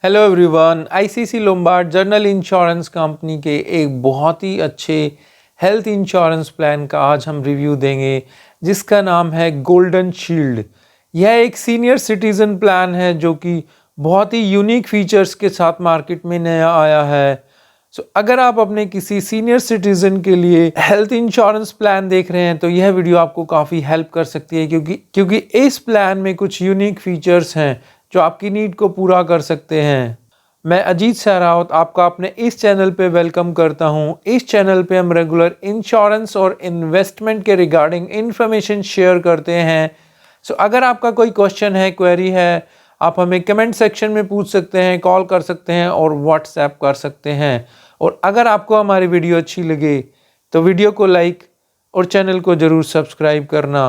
Hello everyone, ICC Lombard general insurance company के एक बहुत ही अच्छे हेल्थ इंश्योरेंस प्लान का आज हम रिव्यू देंगे जिसका नाम है गोल्डन शील्ड। यह एक सीनियर सिटीजन प्लान है जो कि बहुत ही यूनिक फीचर्स के साथ मार्केट में नया आया है। अगर आप अपने किसी सीनियर सिटीजन के लिए हेल्थ इंश्योरेंस प्लान देख रहे हैं तो यह वीडियो आपको काफ़ी हेल्प कर सकती है क्योंकि इस प्लान में कुछ यूनिक फीचर्स हैं जो आपकी नीड को पूरा कर सकते हैं। मैं अजीत सहरावत आपका अपने इस चैनल पे वेलकम करता हूं। इस चैनल पे हम रेगुलर इंश्योरेंस और इन्वेस्टमेंट के रिगार्डिंग इन्फॉर्मेशन शेयर करते हैं। अगर आपका कोई क्वेश्चन है, क्वेरी है, आप हमें कमेंट सेक्शन में पूछ सकते हैं, कॉल कर सकते हैं और व्हाट्सएप कर सकते हैं। और अगर आपको हमारी वीडियो अच्छी लगे तो वीडियो को लाइक और चैनल को ज़रूर सब्सक्राइब करना।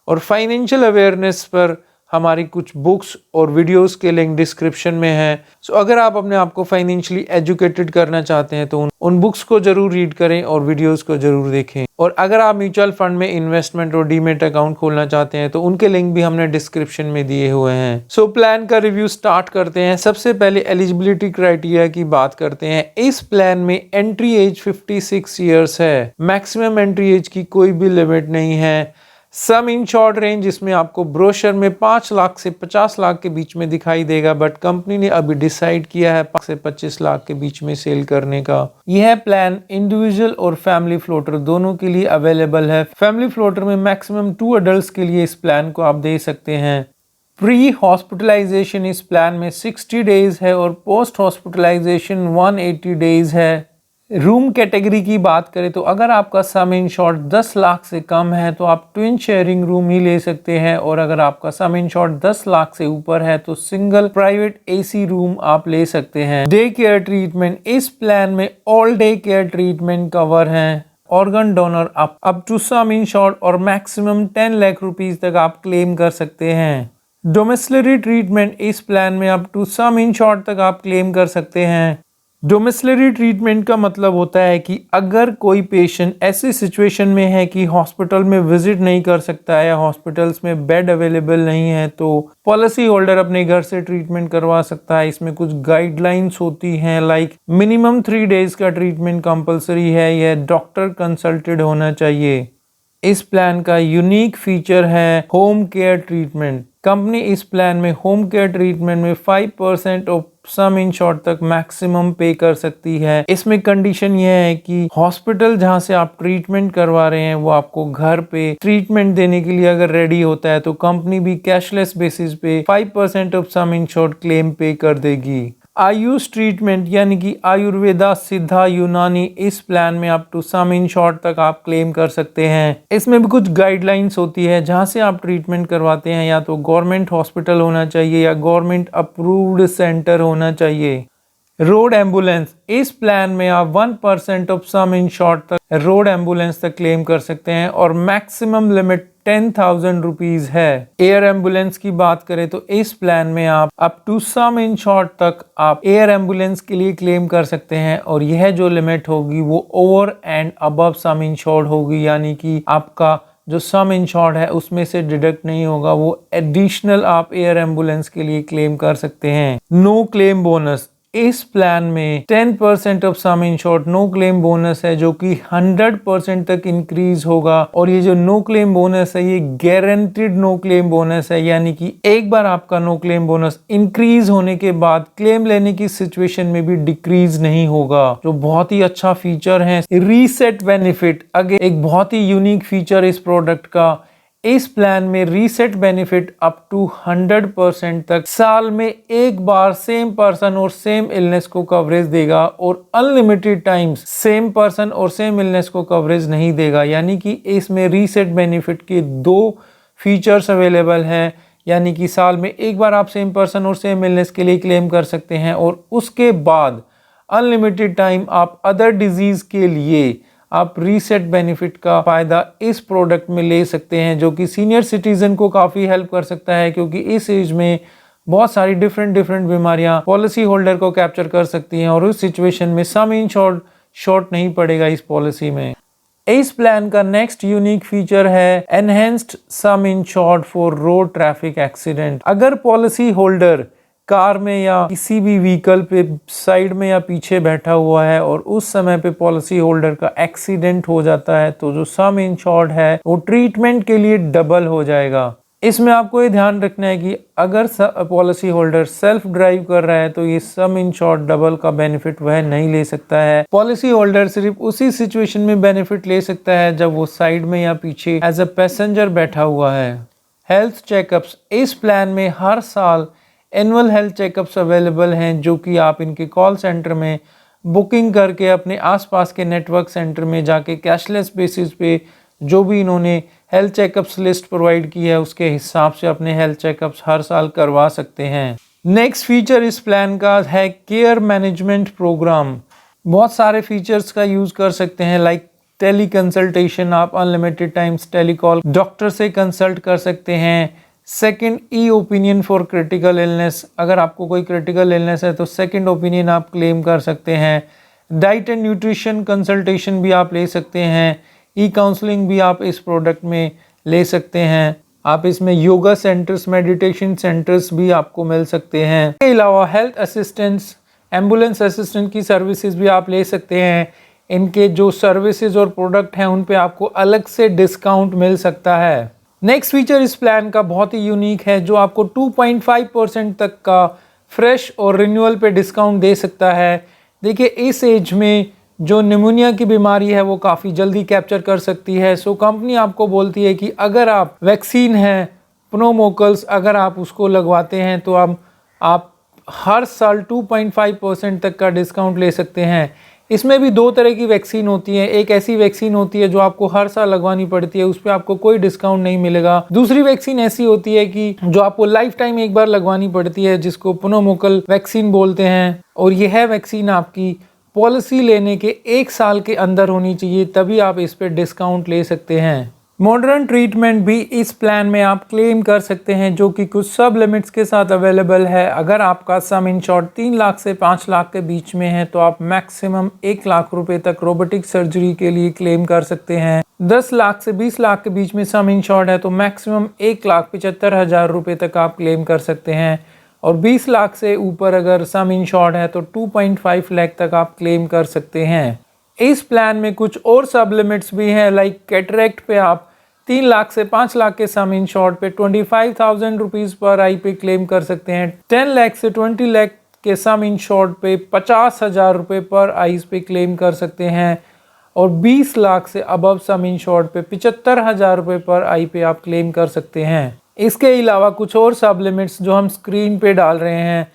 और फाइनेंशियल अवेयरनेस पर हमारी कुछ बुक्स और वीडियोस के लिंक डिस्क्रिप्शन में है। अगर आप अपने आप को फाइनेंशियली एजुकेटेड करना चाहते हैं तो उन बुक्स को जरूर रीड करें और वीडियोस को जरूर देखें। और अगर आप म्यूचुअल फंड में इन्वेस्टमेंट और डीमेट अकाउंट खोलना चाहते हैं तो उनके लिंक भी हमने डिस्क्रिप्शन में दिए हुए हैं। प्लान का रिव्यू स्टार्ट करते हैं। सबसे पहले एलिजिबिलिटी क्राइटेरिया की बात करते हैं। इस प्लान में एंट्री एज 56 ईयर्स है। मैक्सिमम एंट्री एज की कोई भी लिमिट नहीं है। सम इंश्योर्ड रेंज इसमें आपको ब्रोशर में 5 लाख से 50 लाख के बीच में दिखाई देगा, बट कंपनी ने अभी डिसाइड किया है 5 से 25 लाख के बीच में सेल करने का। यह प्लान इंडिविजुअल और फैमिली फ्लोटर दोनों के लिए अवेलेबल है। फैमिली फ्लोटर में मैक्सिमम 2 अडल्ट के लिए इस प्लान को आप दे सकते हैं। प्री हॉस्पिटलाइजेशन इस प्लान में 60 डेज है और पोस्ट हॉस्पिटलाइजेशन 180 डेज है। रूम कैटेगरी की बात करें तो अगर आपका सम इंश्योर्ड 10 लाख से कम है तो आप ट्विन शेयरिंग रूम ही ले सकते हैं, और अगर आपका सम इंश्योर्ड 10 लाख से ऊपर है तो सिंगल प्राइवेट एसी रूम आप ले सकते हैं। डे केयर ट्रीटमेंट इस प्लान में all day care treatment cover है। Organ donor up to sum insured और मैक्सिमम 10 लाख रुपीज तक आप क्लेम कर सकते हैं। डोमिसिलरी ट्रीटमेंट इस प्लान में अप टू सम इंश्योर्ड तक आप क्लेम कर सकते हैं। डोमिसिलरी ट्रीटमेंट का मतलब होता है कि अगर कोई पेशेंट ऐसी सिचुएशन में है कि हॉस्पिटल में विजिट नहीं कर सकता है या हॉस्पिटल्स में बेड अवेलेबल नहीं है तो पॉलिसी होल्डर अपने घर से ट्रीटमेंट करवा सकता है। इसमें कुछ गाइडलाइंस होती हैं, लाइक मिनिमम 3 डेज का ट्रीटमेंट कंपलसरी है, यह डॉक्टर कंसल्टेड होना चाहिए। इस प्लान का यूनिक फीचर है होम केयर ट्रीटमेंट। कंपनी इस प्लान में होम केयर ट्रीटमेंट में 5% ऑफ सम इंश्योर्ड तक मैक्सिमम पे कर सकती है। इसमें कंडीशन यह है कि हॉस्पिटल जहां से आप ट्रीटमेंट करवा रहे हैं वो आपको घर पे ट्रीटमेंट देने के लिए अगर रेडी होता है तो कंपनी भी कैशलेस बेसिस पे 5% ऑफ सम इंश्योर्ड क्लेम पे कर देगी। आयुष ट्रीटमेंट यानी कि आयुर्वेदा, सिद्धा, यूनानी इस प्लान में अप टू सम इंश्योर्ड तक आप क्लेम कर सकते हैं। इसमें भी कुछ गाइडलाइंस होती है। जहां से आप ट्रीटमेंट करवाते हैं या तो गवर्नमेंट हॉस्पिटल होना चाहिए या गवर्नमेंट अप्रूव्ड सेंटर होना चाहिए। रोड एम्बुलेंस इस प्लान में आप 1% ऑफ सम इंश्योर्ड तक रोड एम्बुलेंस तक क्लेम कर सकते हैं और मैक्सिमम लिमिट 10,000 रुपीज है। एयर एम्बुलेंस की बात करें तो इस प्लान में आप अप टू सम इंश्योर्ड तक आप एयर एम्बुलेंस के लिए क्लेम कर सकते हैं और यह जो लिमिट होगी वो over and above some insured होगी, यानी कि आपका जो सम इंश्योर्ड है उसमें से डिडक्ट नहीं होगा, वो एडिशनल आप एयर एम्बुलेंस के लिए क्लेम कर सकते हैं। नो क्लेम बोनस इस प्लान में 10% of sum insured no claim bonus है जो कि 100% तक इंक्रीज होगा। और ये जो नो क्लेम बोनस है ये गारंटीड नो क्लेम बोनस है, यानी कि एक बार आपका नो क्लेम बोनस इंक्रीज होने के बाद क्लेम लेने की सिचुएशन में भी डिक्रीज नहीं होगा, जो बहुत ही अच्छा फीचर है। रीसेट बेनिफिट अगे एक बहुत ही यूनिक फीचर इस प्रोडक्ट का। इस प्लान में रीसेट बेनिफिट अप टू 100% तक साल में एक बार सेम पर्सन और सेम इलनेस को कवरेज देगा और अनलिमिटेड टाइम्स सेम पर्सन और सेम इलनेस को कवरेज नहीं देगा, यानी कि इसमें रीसेट बेनिफिट के 2 फीचर्स अवेलेबल हैं। यानी कि साल में एक बार आप सेम पर्सन और सेम इलनेस के लिए क्लेम कर सकते हैं और उसके बाद अनलिमिटेड टाइम आप अदर डिजीज के लिए आप रीसेट बेनिफिट का फायदा इस प्रोडक्ट में ले सकते हैं, जो कि सीनियर सिटीजन को काफ़ी हेल्प कर सकता है क्योंकि इस एज में बहुत सारी डिफरेंट बीमारियां पॉलिसी होल्डर को कैप्चर कर सकती हैं और उस सिचुएशन में सम इंश्योर्ड शॉर्ट नहीं पड़ेगा इस पॉलिसी में। इस प्लान का नेक्स्ट यूनिक फीचर है enhanced some insured for road traffic accident. अगर पॉलिसी होल्डर कार में या किसी भी व्हीकल पे साइड में या पीछे बैठा हुआ है और उस समय पे पॉलिसी होल्डर का एक्सीडेंट हो जाता है तो जो सम इंश्योर्ड है वो ट्रीटमेंट के लिए डबल हो जाएगा। इसमें आपको ये ध्यान रखना है कि अगर पॉलिसी होल्डर सेल्फ ड्राइव कर रहा है तो ये सम इंश्योर्ड डबल का बेनिफिट वह नहीं ले सकता है। पॉलिसी होल्डर सिर्फ उसी सिचुएशन में बेनिफिट ले सकता है जब वो साइड में या पीछे एज अ पैसेंजर बैठा हुआ है। हेल्थ चेकअप्स, इस प्लान में हर साल एनुअल हेल्थ चेकअप्स अवेलेबल हैं जो कि आप इनके कॉल सेंटर में बुकिंग करके अपने आसपास के नेटवर्क सेंटर में जाके कैशलेस बेसिस पे जो भी इन्होंने हेल्थ चेकअप्स लिस्ट प्रोवाइड की है उसके हिसाब से अपने हेल्थ चेकअप्स हर साल करवा सकते हैं। नेक्स्ट फीचर इस प्लान का है केयर मैनेजमेंट प्रोग्राम। बहुत सारे फीचर्स का यूज़ कर सकते हैं लाइक टेली कंसल्टेशन, आप अनलिमिटेड टाइम्स टेलीकॉल डॉक्टर से कंसल्ट कर सकते हैं। Second, E opinion for critical illness, अगर आपको कोई क्रिटिकल इलनेस है तो सेकंड ओपिनियन आप क्लेम कर सकते हैं। डाइट एंड न्यूट्रिशन कंसल्टेशन भी आप ले सकते हैं। ई काउंसलिंग भी आप इस प्रोडक्ट में ले सकते हैं। आप इसमें योगा सेंटर्स, मेडिटेशन सेंटर्स भी आपको मिल सकते हैं। इसके अलावा हेल्थ असिस्टेंस, एम्बुलेंस असिस्टेंट की सर्विसेज भी आप ले सकते हैं। इनके जो सर्विसेज और प्रोडक्ट हैं उन पे आपको अलग से डिस्काउंट मिल सकता है। नेक्स्ट फीचर इस प्लान का बहुत ही यूनिक है जो आपको 2.5% तक का फ्रेश और रिन्यूअल पे डिस्काउंट दे सकता है। देखिए, इस एज में जो निमोनिया की बीमारी है वो काफ़ी जल्दी कैप्चर कर सकती है। सो कंपनी आपको बोलती है कि अगर आप वैक्सीन है प्नोमोकल्स, अगर आप उसको लगवाते हैं तो आप हर साल 2.5% तक का डिस्काउंट ले सकते हैं। इसमें भी दो तरह की वैक्सीन होती है। एक ऐसी वैक्सीन होती है जो आपको हर साल लगवानी पड़ती है, उस पर आपको कोई डिस्काउंट नहीं मिलेगा। दूसरी वैक्सीन ऐसी होती है कि जो आपको लाइफ टाइम एक बार लगवानी पड़ती है, जिसको प्नोमोकल वैक्सीन बोलते हैं। और यह वैक्सीन आपकी पॉलिसी लेने के 1 साल के अंदर होनी चाहिए, तभी आप इस पर डिस्काउंट ले सकते हैं। मॉडर्न ट्रीटमेंट भी इस प्लान में आप क्लेम कर सकते हैं जो कि कुछ सब लिमिट्स के साथ अवेलेबल है। अगर आपका सम इंश्योर्ड 3 लाख से 5 लाख के बीच में है तो आप मैक्सिमम 1 लाख रुपए तक रोबोटिक सर्जरी के लिए क्लेम कर सकते हैं। 10 लाख से 20 लाख के बीच में सम इंश्योर्ड है तो मैक्सिमम 1,75,000 रुपये तक आप क्लेम कर सकते हैं। और 20 लाख से ऊपर अगर सम इंश्योर्ड है तो 2.5 लाख तक आप क्लेम कर सकते हैं। इस प्लान में कुछ और सब लिमिट्स भी हैं, लाइक कैटरेक्ट पे आप 3 लाख से 5 लाख के सम इंश्योर्ड पे 25,000 रुपीज़ पर आई पे क्लेम कर सकते हैं। 10 लाख से 20 लाख के सम इंश्योर्ड पे 50,000 रुपये पर आई पे क्लेम कर सकते हैं। और 20 लाख से अबव सम इंश्योर्ड पे 75,000 रुपये पर आई पे आप क्लेम कर सकते हैं। इसके अलावा कुछ और सब लिमिट्स जो हम स्क्रीन पे डाल रहे हैं।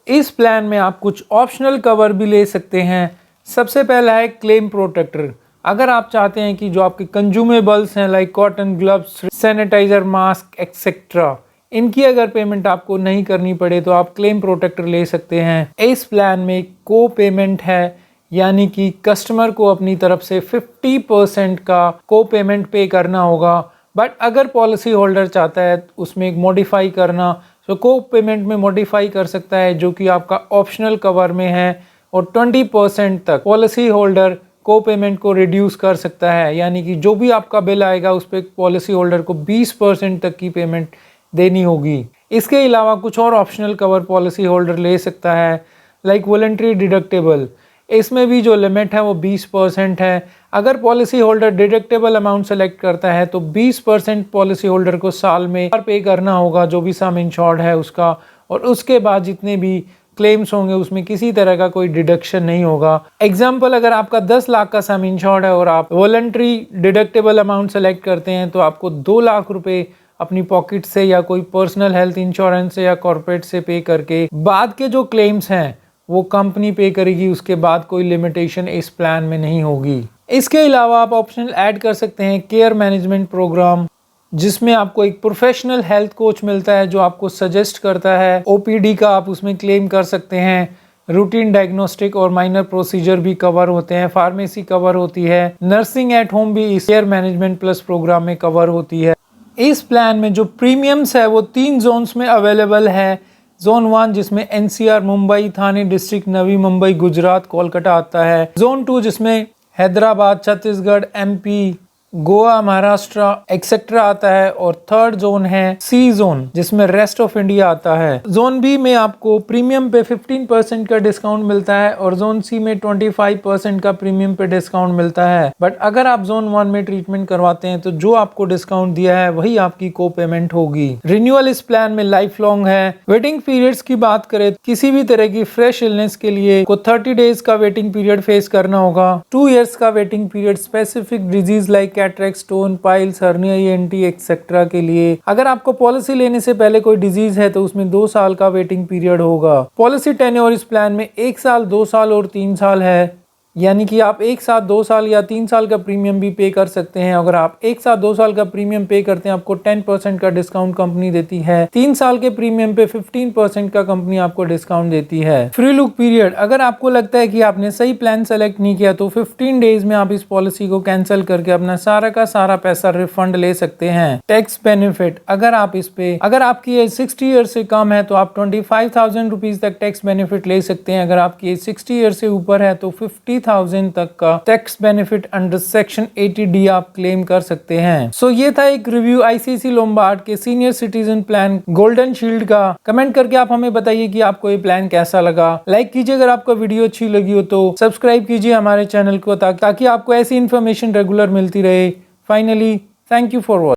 इस प्लान में आप कुछ ऑप्शनल कवर भी ले सकते हैं। सबसे पहला है क्लेम प्रोटेक्टर। अगर आप चाहते हैं कि जो आपके कंज्यूमेबल्स हैं like cotton gloves, sanitizer, mask etcetera, इनकी अगर पेमेंट आपको नहीं करनी पड़े तो आप क्लेम प्रोटेक्टर ले सकते हैं। इस प्लान में को पेमेंट है, यानी कि कस्टमर को अपनी तरफ से 50% का को पेमेंट पे करना होगा। बट अगर पॉलिसी होल्डर चाहता है उसमें एक मॉडिफाई करना, तो को पेमेंट में मॉडिफाई कर सकता है जो कि आपका ऑप्शनल कवर में है। और 20% तक पॉलिसी होल्डर को पेमेंट को रिड्यूस कर सकता है, यानी कि जो भी आपका बिल आएगा उस पर पॉलिसी होल्डर को 20% तक की पेमेंट देनी होगी। इसके अलावा कुछ और ऑप्शनल कवर पॉलिसी होल्डर ले सकता है, लाइक वॉलंटरी डिडक्टेबल। इसमें भी जो लिमिट है वो 20% है। अगर policy holder deductible amount select करता है तो 20% पॉलिसी होल्डर को साल में पे करना होगा जो भी सम इंश्योर्ड है उसका, और उसके बाद जितने भी क्लेम्स होंगे उसमें किसी तरह का कोई डिडक्शन नहीं होगा। एग्जाम्पल, अगर आपका 10 लाख का सम इंश्योर्ड है और आप वॉलंटरी डिडक्टेबल अमाउंट सेलेक्ट करते हैं तो आपको 2 लाख रुपए अपनी पॉकेट से या कोई पर्सनल हेल्थ इंश्योरेंस से या कॉर्पोरेट से पे करके बाद के जो क्लेम्स हैं वो कंपनी पे करेगी। उसके बाद कोई लिमिटेशन इस प्लान में नहीं होगी। इसके अलावा आप ऑप्शनल ऐड कर सकते हैं केयर मैनेजमेंट प्रोग्राम, जिसमें आपको एक प्रोफेशनल हेल्थ कोच मिलता है जो आपको सजेस्ट करता है। ओपीडी का आप उसमें क्लेम कर सकते हैं। रूटीन डायग्नोस्टिक और माइनर प्रोसीजर भी कवर होते हैं। फार्मेसी कवर होती है। नर्सिंग एट होम भी इस केयर मैनेजमेंट प्लस प्रोग्राम में कवर होती है। इस प्लान में जो प्रीमियम्स है वो 3 जोन्स में अवेलेबल है। जोन 1 जिसमें एनसीआर, मुंबई, थाने डिस्ट्रिक्ट, नवी मुंबई, गुजरात, कोलकाता आता है। जोन 2 जिसमें हैदराबाद, छत्तीसगढ़, एमपी, गोवा, महाराष्ट्र एक्सेट्रा आता है। और थर्ड जोन है सी जोन, जिसमें रेस्ट ऑफ इंडिया आता है। जोन बी में आपको प्रीमियम पे 15% का डिस्काउंट मिलता है और जोन सी में 25% का प्रीमियम पे डिस्काउंट मिलता है। बट अगर आप जोन 1 में ट्रीटमेंट करवाते हैं तो जो आपको डिस्काउंट दिया है वही आपकी को पेमेंट होगी। रिन्यूअल इस प्लान में लाइफ लॉन्ग है। वेटिंग पीरियड्स की बात करें, किसी भी तरह की फ्रेश इलनेस के लिए को 30 डेज का वेटिंग पीरियड फेस करना होगा। 2 इयर्स का waiting period specific disease like cataract, stone, piles, hernia, ENT etcetera के लिए। अगर आपको पॉलिसी लेने से पहले कोई डिजीज है तो उसमें 2 साल का वेटिंग पीरियड होगा। पॉलिसी टेन्योर इस प्लान में 1 साल, 2 साल और 3 साल है, यानी कि आप 1 साल, 2 साल या 3 साल का प्रीमियम भी पे कर सकते हैं। अगर आप 1 साल, 2 साल का प्रीमियम पे करते हैं आपको 10% का डिस्काउंट कंपनी देती है। 3 साल के प्रीमियम पे 15% का कंपनी आपको डिस्काउंट देती है। फ्री लुक पीरियड, अगर आपको लगता है कि आपने सही प्लान सेलेक्ट नहीं किया तो 15 डेज में आप इस पॉलिसी को कैंसिल करके अपना सारा का सारा पैसा रिफंड ले सकते हैं। टैक्स बेनिफिट, अगर आपकी एज 60 ईयर से कम है तो आप 25,000 रुपीज तक टैक्स बेनिफिट ले सकते हैं। अगर आपकी एज 60 ईयर से ऊपर है तो 50,000 तक का tax benefit under section 80D आप क्लेम कर सकते हैं। सो ये था एक रिव्यू आईसीसी लोम्बार्ड के senior citizen plan golden shield का। कमेंट करके आप हमें बताइए कि आपको ये प्लान कैसा लगा। लाइक कीजिए अगर आपको वीडियो अच्छी लगी हो तो सब्सक्राइब कीजिए हमारे चैनल को ताकि आपको ऐसी इन्फॉर्मेशन रेगुलर मिलती रहे। Finally, thank you for watching.